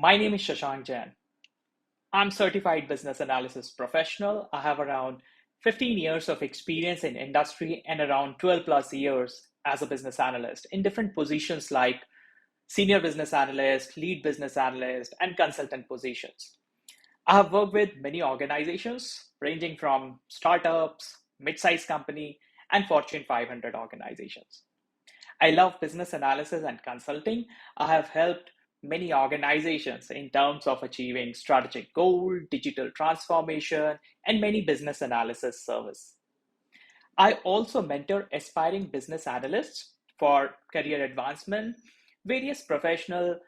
My name is Shashank Jain. I'm certified business analysis professional. I have around 15 years of experience in industry and around 12 plus years as a business analyst in different positions like senior business analyst, lead business analyst, and consultant positions. I have worked with many organizations ranging from startups, mid-sized company, and Fortune 500 organizations. I love business analysis and consulting. I have helped many organizations in terms of achieving strategic goal, digital transformation, and many business analysis service. I also mentor aspiring business analysts for career advancement, various professional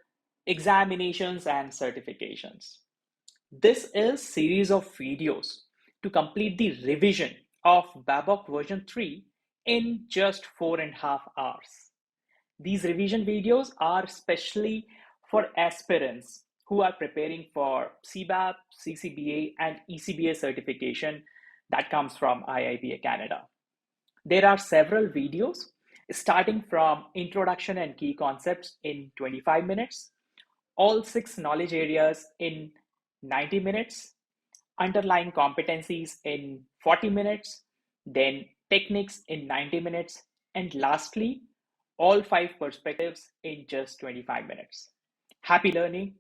examinations and certifications. This is series of videos to complete the revision of Babok version 3 in just 4.5 hours. These revision videos are specially for aspirants who are preparing for CBAP, CCBA, and ECBA certification that comes from iiba Canada. There are several videos starting from introduction and key concepts in 25 minutes, all 6 knowledge areas in 90 minutes, underlying competencies in 40 minutes, then techniques in 90 minutes, and lastly, all 5 perspectives in just 25 minutes. Happy learning.